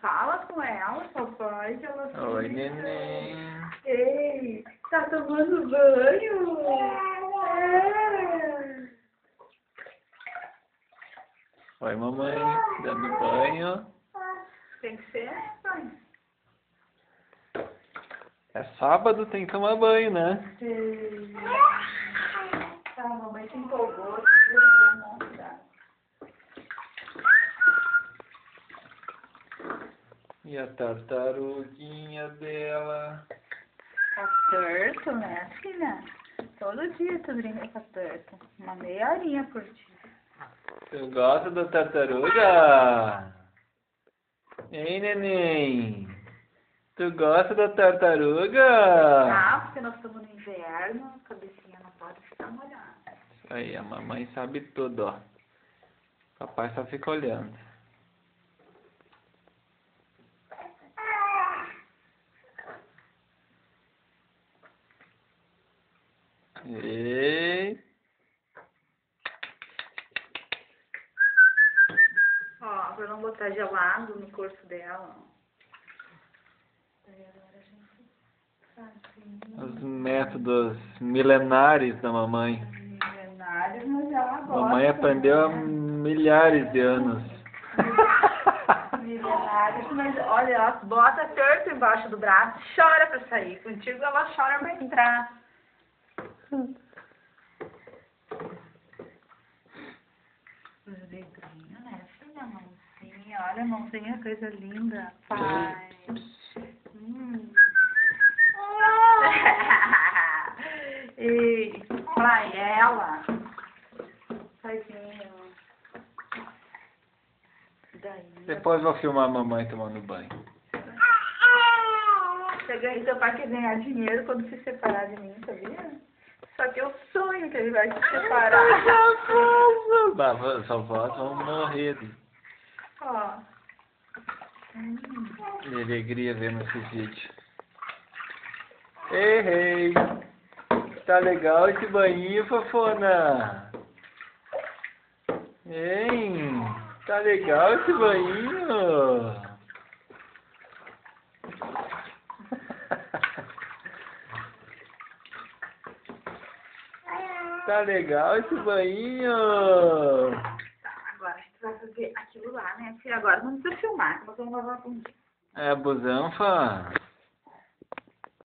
Fala com ela, papai, que ela... Oi, neném. Ei, tá tomando banho? É. Oi, mamãe. Dando banho. Tem que ser, pai. É sábado, tem que tomar banho, né? Ei. Tá, a mamãe se empolgou. E a tartaruguinha dela. Tá torto, né, filha? Todo dia tu brinca com a torta. Uma meia horinha por dia. Tu gosta da tartaruga? Hein, neném? Tu gosta da tartaruga? Ah, porque nós estamos no inverno, a cabecinha não pode ficar molhada. Isso aí, a mamãe sabe tudo, ó. Papai só fica olhando. E... Ó, pra não botar gelado no corpo dela, ó. Aí agora a gente faz Os métodos milenares da mamãe. milenários, mas ela gosta. Mamãe aprendeu há né? milhares de anos. Milenários, mas olha, ela bota torto embaixo do braço e chora pra sair. Contigo ela chora pra entrar. Os dedinhos, né, filha? Mãozinha, olha a mãozinha, coisa linda. Pai. E pra ela, tadinho. Daí. Depois vou filmar a mamãe tomando banho. Teu pai quer ganhar dinheiro quando se separar de mim, sabia? Só que eu sonho que ele vai se separar. Só avós vão morrer Ó. de alegria vendo esse vídeo. Ei, ei! Tá legal esse banhinho, fofona? Hein? Tá legal esse banhinho? Tá legal esse banhinho? Tá, agora a gente vai fazer aquilo lá, né? Porque agora não precisa filmar, que nós vamos lavar a bundinha. É, busanfa?